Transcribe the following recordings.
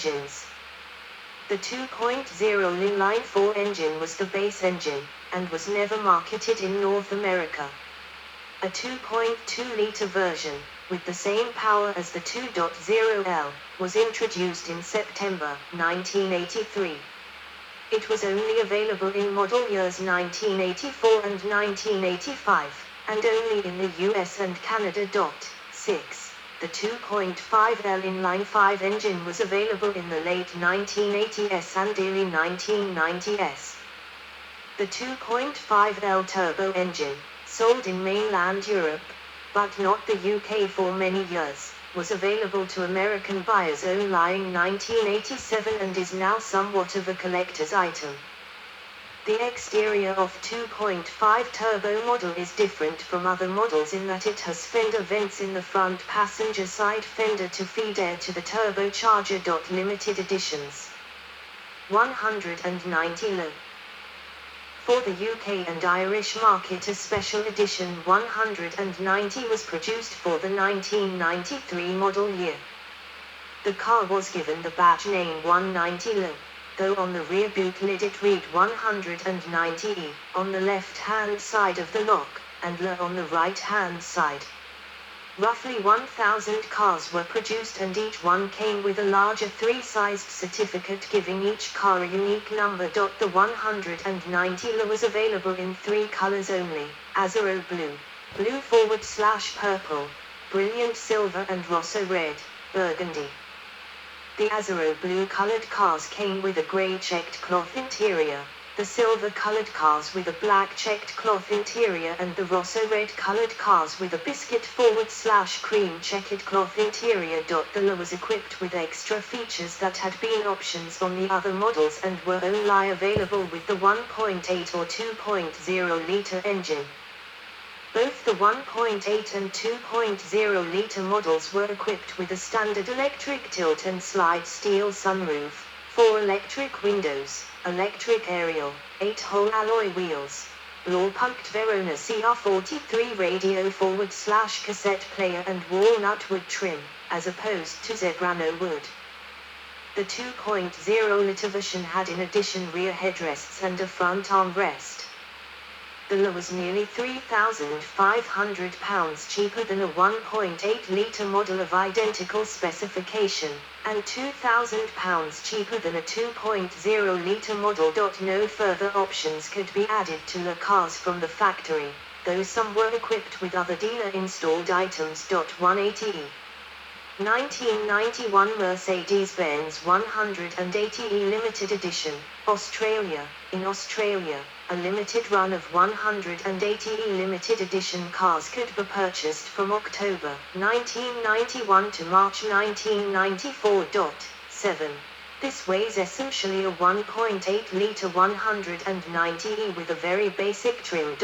engines. The 2.0 inline-4 engine was the base engine, and was never marketed in North America. A 2.2-liter version, with the same power as the 2.0L, was introduced in September 1983. It was only available in model years 1984 and 1985, and only in the US and Canada. 6. The 2.5L inline-5 engine was available in the late 1980s and early 1990s. The 2.5L turbo engine, sold in mainland Europe, but not the UK for many years, was available to American buyers only in 1987 and is now somewhat of a collector's item. The exterior of 2.5 turbo model is different from other models in that it has fender vents in the front passenger side fender to feed air to the turbocharger. Limited editions. 190 Lo. For the UK and Irish market, a special edition 190 was produced for the 1993 model year. The car was given the badge name 190 Lo, though on the rear boot lid it read 190E on the left-hand side of the lock, and Lo on the right-hand side. Roughly 1,000 cars were produced and each one came with a larger 3-sized certificate giving each car a unique number. The 190 Lo was available in 3 colors only: Azzurro blue, blue/purple, brilliant silver and rosso red, burgundy. The Azzurro blue colored cars came with a gray checked cloth interior, the silver colored cars with a black checked cloth interior, and the rosso red colored cars with a biscuit /cream checkered cloth interior. The Lo was equipped with extra features that had been options on the other models and were only available with the 1.8 or 2.0 liter engine. Both the 1.8 and 2.0 liter models were equipped with a standard electric tilt and slide steel sunroof, 4 electric windows, electric aerial, 8-hole alloy wheels, blow-pumped Verona CR43 radio /cassette player and walnut wood trim, as opposed to Zebrano wood. The 2.0 liter version had in addition rear headrests and a front armrest. The Lo was nearly £3,500 cheaper than a 1.8 liter model of identical specification, and £2,000 cheaper than a 2.0 liter model. No further options could be added to the cars from the factory, though some were equipped with other dealer-installed items. 180E. 1991 Mercedes-Benz 180E Limited Edition, Australia. In Australia, a limited run of 180E limited edition cars could be purchased from October 1991 to March 1994. 7. This was essentially a 1.8 liter 190E with a very basic trim.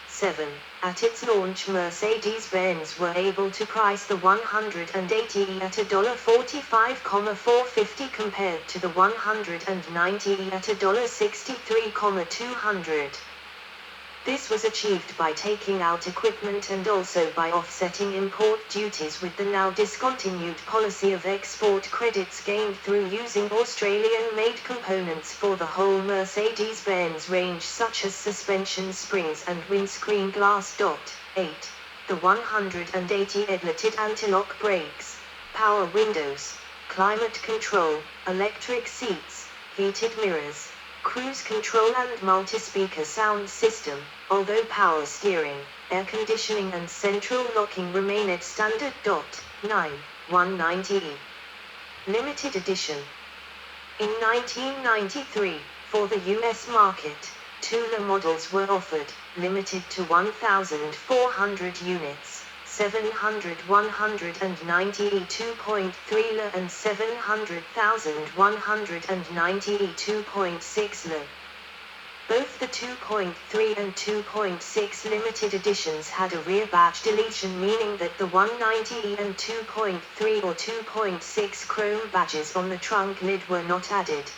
7. At its launch, Mercedes-Benz were able to price the 180E at $45,450 compared to the 190E at $63,200. This was achieved by taking out equipment and also by offsetting import duties with the now discontinued policy of export credits gained through using Australian-made components for the whole Mercedes-Benz range, such as suspension springs and windscreen glass. 8. The 180 headlighted anti-lock brakes, power windows, climate control, electric seats, heated mirrors, cruise control and multi-speaker sound system, although power steering, air conditioning and central locking remain at standard. 9. 190E. Limited Edition. In 1993, for the US market, 2 Lo models were offered, limited to 1,400 units, 700 190E 2.3 Lo and 700,000 190E 2.6 Lo. Both the 2.3 and 2.6 limited editions had a rear badge deletion, meaning that the 190E and 2.3 or 2.6 chrome badges on the trunk lid were not added.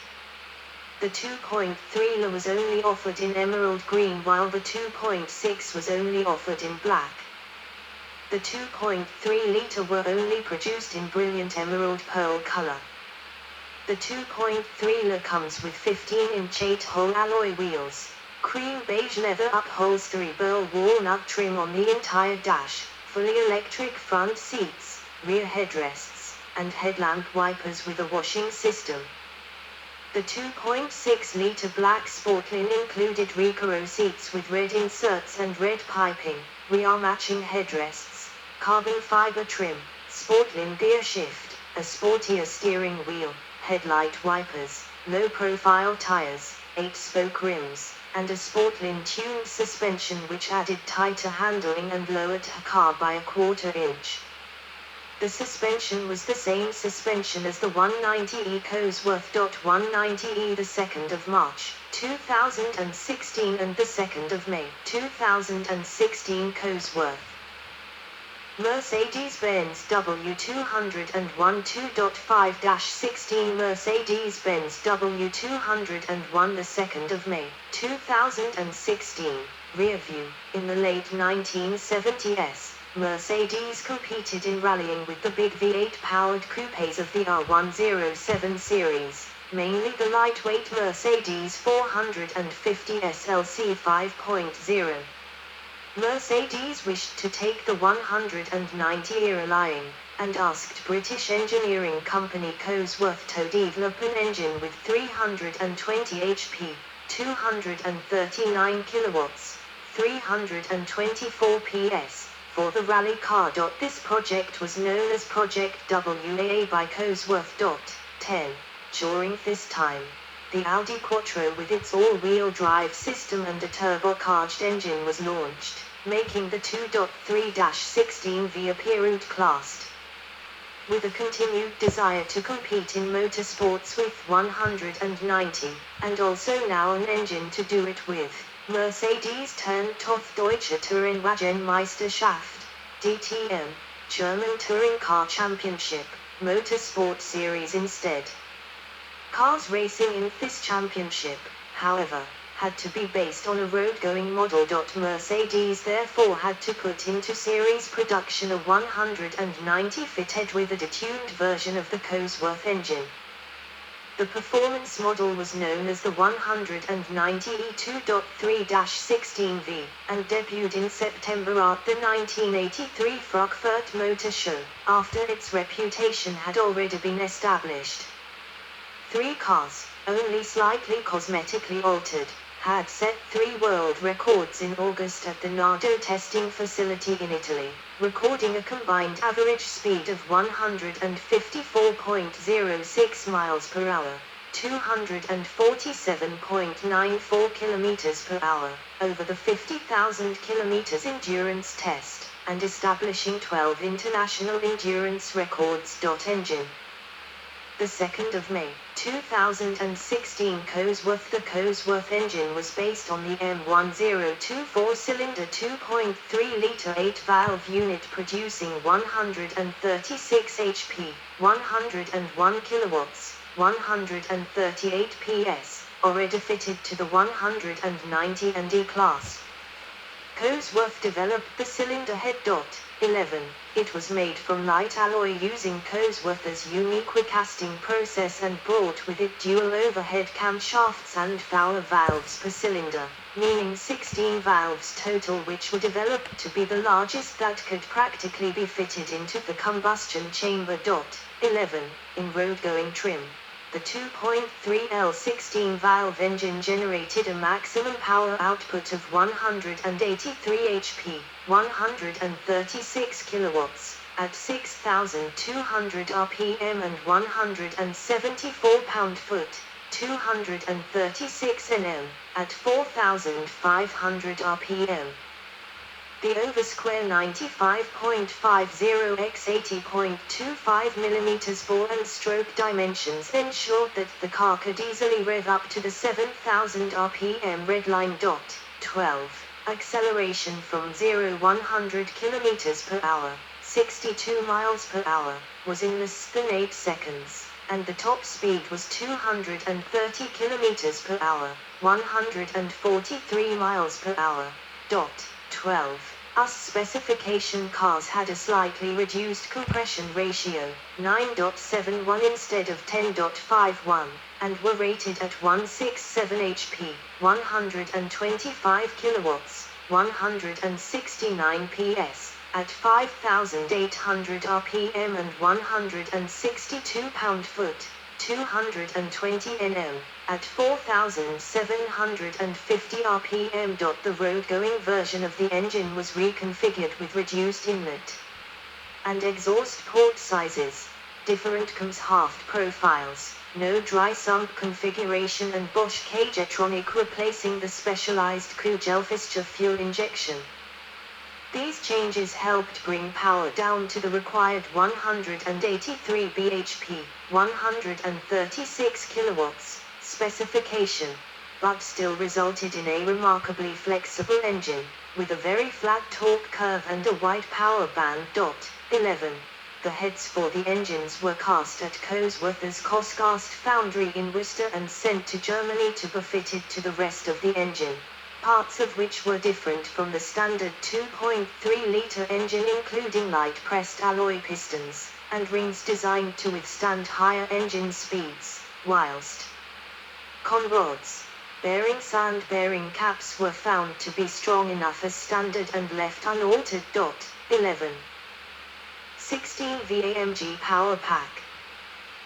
The 2.3 Lo was only offered in emerald green while the 2.6 was only offered in black. The 2.3 liter were only produced in brilliant emerald pearl color. The 2.3L comes with 15-inch 8-hole alloy wheels, cream beige leather upholstery, burl walnut trim on the entire dash, fully electric front seats, rear headrests, and headlamp wipers with a washing system. The 2.6-liter black Sportline included Recaro seats with red inserts and red piping, rear matching headrests, carbon fiber trim, Sportline gear shift, a sportier steering wheel, headlight wipers, low-profile tires, 8-spoke rims, and a Sportline tuned suspension which added tighter handling and lowered her car by a quarter-inch. The suspension was the same suspension as the 190e Cosworth. 190e the 2nd of March, 2016 and the 2nd of May, 2016 Cosworth. Mercedes-Benz W201 2.5-16 Mercedes-Benz W201 the 2nd of May, 2016. Rear view. In the late 1970s, Mercedes competed in rallying with the big V8-powered coupes of the R107 series, mainly the lightweight Mercedes 450 SLC 5.0. Mercedes wished to take the 190-era line, and asked British engineering company Cosworth to develop an engine with 320 HP, 239 kilowatts, 324 PS, for the rally car. This project was known as Project WAA by Cosworth. 10. During this time, the Audi Quattro with its all-wheel drive system and a turbocharged engine was launched, making the 2.3-16V apparent classed. With a continued desire to compete in motorsports with 190, and also now an engine to do it with, Mercedes turned to the Deutsche Tourenwagenmeisterschaft, DTM, German Touring Car Championship, Motorsport Series instead. Cars racing in this championship, however, had to be based on a road-going model. Mercedes therefore had to put into series production a 190 fitted with a detuned version of the Cosworth engine. The performance model was known as the 190e 2.3-16V, and debuted in September at the 1983 Frankfurt Motor Show, after its reputation had already been established. 3 cars, only slightly cosmetically altered, had set 3 world records in August at the Nardo testing facility in Italy, recording a combined average speed of 154.06 miles per hour, 247.94 kilometers per hour, over the 50,000 kilometers endurance test, and establishing 12 international endurance records. Engine. The 2nd of May, 2016 Cosworth. The Cosworth engine was based on the M1024 4-cylinder 2.3-liter 8-valve unit producing 136 HP, 101 kilowatts, 138 PS, already fitted to the 190 and E-Class. Cosworth developed the cylinder head. 11. It was made from light alloy using Cosworth's unique casting process and brought with it dual overhead camshafts and Fowler valves per cylinder, meaning 16 valves total, which were developed to be the largest that could practically be fitted into the combustion chamber. 11. In road-going trim, the 2.3L 16-valve engine generated a maximum power output of 183 HP, 136 kilowatts, at 6,200 RPM and 174 pound-foot, 236 Nm, at 4,500 RPM. The over-square 95.50 x 80.25 mm bore and stroke dimensions ensured that the car could easily rev up to the 7,000 RPM redline. 12. Acceleration from 0-100 km per hour, 62 miles per hour, was in less than 8 seconds, and the top speed was 230 km per hour, 143 miles per hour. 12. US specification cars had a slightly reduced compression ratio, 9.71 instead of 10.51, and were rated at 167 HP, 125 kilowatts, 169 PS, at 5,800 RPM and 162 pound-foot, 220 Nm, at 4,750 RPM. The road-going version of the engine was reconfigured with reduced inlet and exhaust port sizes, different cams haft profiles, no dry sump configuration and Bosch Cagetronic replacing the specialized Kugelfischer fuel injection. These changes helped bring power down to the required 183 bhp, 136 kilowatts, specification, but still resulted in a remarkably flexible engine, with a very flat torque curve and a wide power band. 11. The heads for the engines were cast at Cosworth's Coscast foundry in Worcester and sent to Germany to be fitted to the rest of the engine, parts of which were different from the standard 2.3-liter engine, including light-pressed alloy pistons and rings designed to withstand higher engine speeds, whilst conrods, bearing sand bearing caps were found to be strong enough as standard and left unaltered. 11. 16 VAMG Power Pack.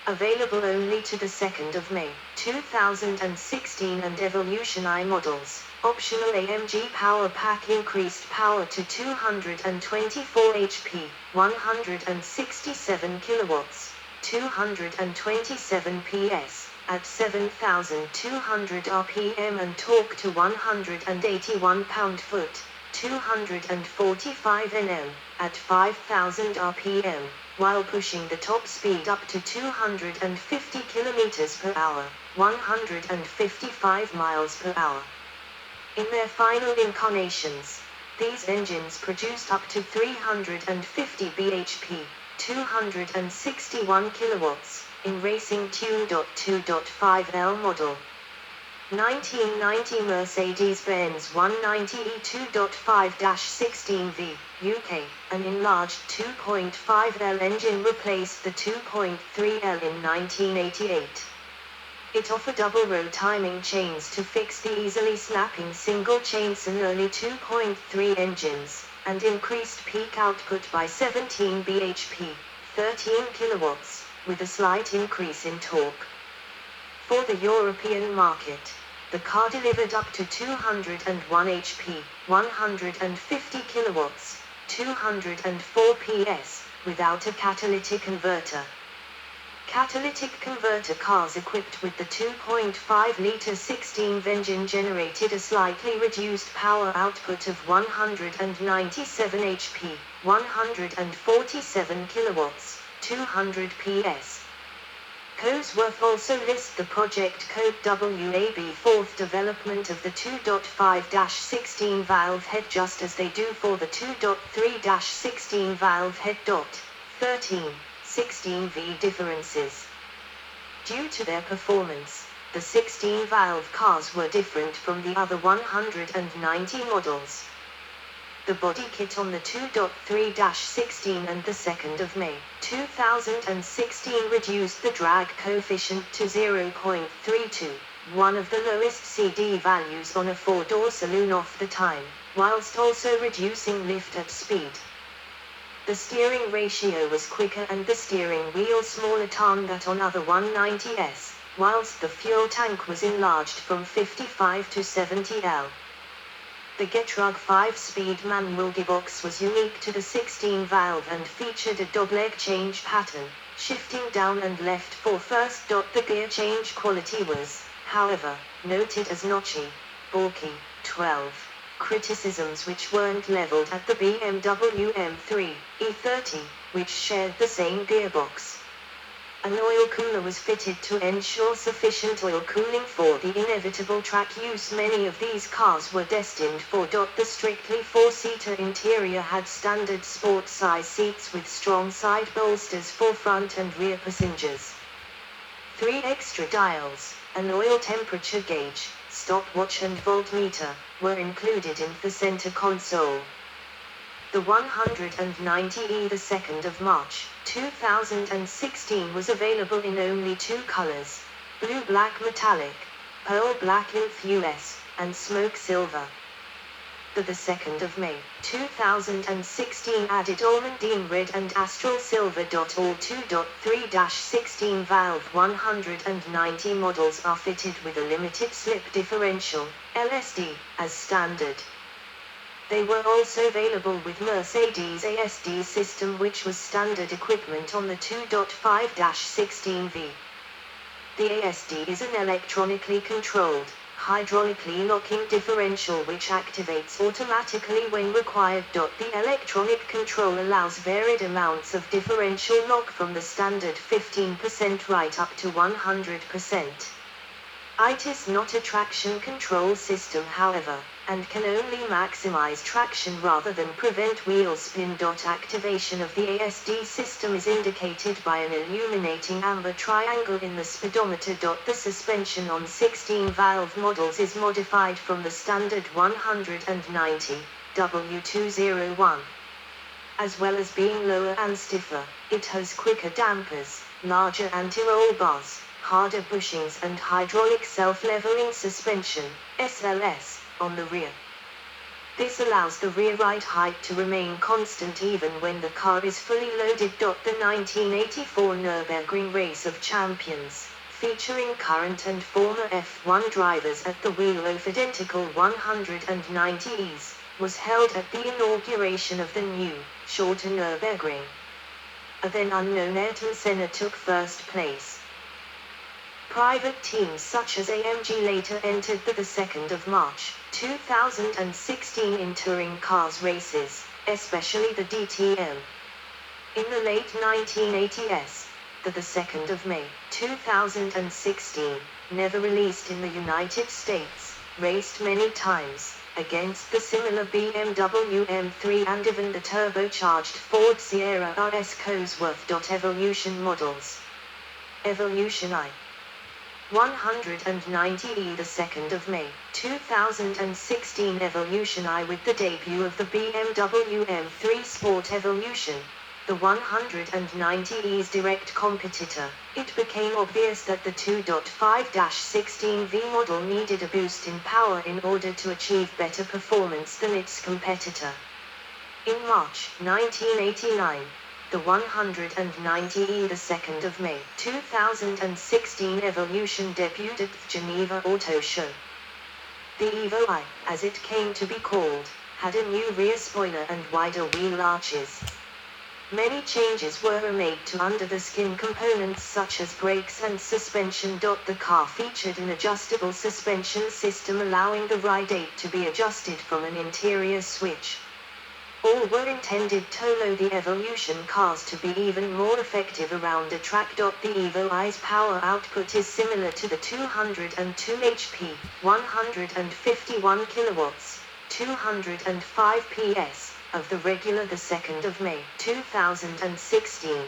Available only to the 2nd of May, 2016 and Evolution I models. Optional AMG Power Pack increased power to 224 HP, 167 kilowatts, 227 PS, at 7,200 RPM and torque to 181 pound-foot, 245 Nm, at 5,000 RPM, while pushing the top speed up to 250 km per hour, 155 miles per hour. In their final incarnations, these engines produced up to 350 bhp, 261 kilowatts, in racing tuned 2.5L model. 1990 Mercedes-Benz 190 E2.5-16V, UK, an enlarged 2.5L engine replaced the 2.3L in 1988. It offered double-row timing chains to fix the easily snapping single-chain early 2.3 engines, and increased peak output by 17 bhp, 13 kilowatts, with a slight increase in torque. For the European market, the car delivered up to 201 HP, 150 kilowatts, 204 PS, without a catalytic converter. Catalytic converter cars equipped with the 2.5-liter 16V engine generated a slightly reduced power output of 197 HP, 147 kilowatts, 200 PS. Cosworth also lists the project code WAB fourth development of the 2.5-16 valve head, just as they do for the 2.3-16 valve head. 13. 16V differences. Due to their performance, the 16-valve cars were different from the other 190 models. The body kit on the 2.3-16 and the 2nd of May, 2016 reduced the drag coefficient to 0.32, one of the lowest CD values on a four-door saloon of the time, whilst also reducing lift at speed. The steering ratio was quicker and the steering wheel smaller than that on other 190s, whilst the fuel tank was enlarged from 55 to 70 L. The Getrag 5-speed manual gearbox was unique to the 16-valve and featured a dogleg change pattern, shifting down and left for first. The gear change quality was, however, noted as notchy, bulky. 12. Criticisms which weren't leveled at the BMW M3 E30, which shared the same gearbox. An oil cooler was fitted to ensure sufficient oil cooling for the inevitable track use many of these cars were destined for. The strictly four-seater interior had standard sport-size seats with strong side bolsters for front and rear passengers. 3 extra dials, an oil temperature gauge, stopwatch and voltmeter, were included in the center console. The 190e, the 2nd of March, 2016, was available in only two colors: blue black metallic, pearl black Inf US, and smoke silver. The 2nd of May, 2016 added almandine red and astral silver. All 2.3-16 valve 190 models are fitted with a limited slip differential, LSD, as standard. They were also available with Mercedes ASD system, which was standard equipment on the 2.5-16V. The ASD is an electronically controlled, hydraulically locking differential which activates automatically when required. The electronic control allows varied amounts of differential lock from the standard 15% right up to 100%. It is not a traction control system, however, and can only maximize traction rather than prevent wheel spin. Activation of the ASD system is indicated by an illuminating amber triangle in the speedometer. The suspension on 16-valve models is modified from the standard 190 W201. As well as being lower and stiffer, it has quicker dampers, larger anti-roll bars, harder bushings and hydraulic self-leveling suspension, SLS, on the rear. This allows the rear ride height to remain constant even when the car is fully loaded. The 1984 Nürburgring Race of Champions, featuring current and former F1 drivers at the wheel of identical 190Es, was held at the inauguration of the new, shorter Nürburgring. A then unknown Ayrton Senna took first place. Private teams such as AMG later entered the 2nd of March, 2016 in touring cars races, especially the DTM. In the late 1980s, the 2nd of May, 2016, never released in the United States, raced many times, against the similar BMW M3 and even the turbocharged Ford Sierra RS Cosworth. Evolution models. Evolution I. 190e, the 2nd of May, 2016 Evolution I. With the debut of the BMW M3 Sport Evolution, the 190e's direct competitor, it became obvious that the 2.5-16V model needed a boost in power in order to achieve better performance than its competitor. In March 1989, the 190e, the 2nd of May, 2016 Evolution debuted at the Geneva Auto Show. The Evo I, as it came to be called, had a new rear spoiler and wider wheel arches. Many changes were made to under-the-skin components such as brakes and suspension. The car featured an adjustable suspension system allowing the ride height to be adjusted from an interior switch. All were intended to allow the Evolution cars to be even more effective around a track. The Evo I's power output is similar to the 202 HP, 151 kilowatts, 205 PS, of the regular the 2nd of May, 2016.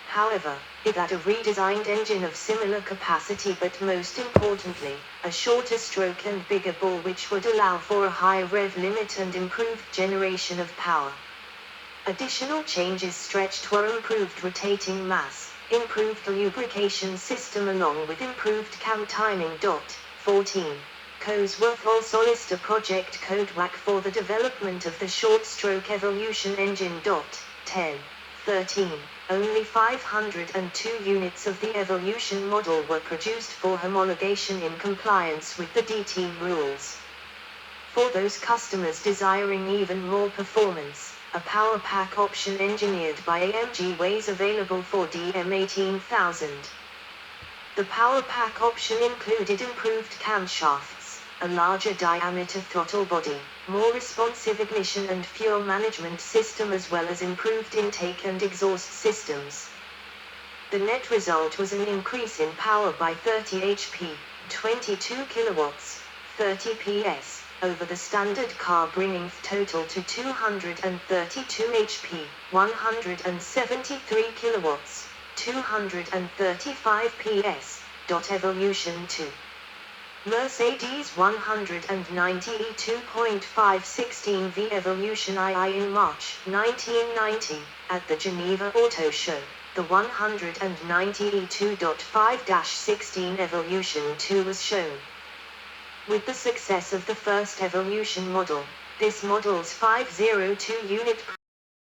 However, it had a redesigned engine of similar capacity but most importantly, a shorter stroke and bigger bore which would allow for a higher rev limit and improved generation of power. Additional changes stretched were improved rotating mass, improved lubrication system along with improved cam timing. 14. Cosworth also listed a project code WAC for the development of the short-stroke Evolution engine. 10. 13. Only 502 units of the Evolution model were produced for homologation in compliance with the DT rules. For those customers desiring even more performance, a power pack option engineered by AMG was available for DM18000. The power pack option included improved camshafts, a larger diameter throttle body, more responsive ignition and fuel management system as well as improved intake and exhaust systems. The net result was an increase in power by 30 HP, 22 kilowatts, 30 PS, over the standard car, bringing total to 232 HP, 173 kilowatts, 235 PS. Evolution 2. Mercedes 190 E2.516V Evolution II in March 1990, at the Geneva Auto Show. The 190 E2.5-16 Evolution 2 was shown. With the success of the first Evolution model, this model's 502 unit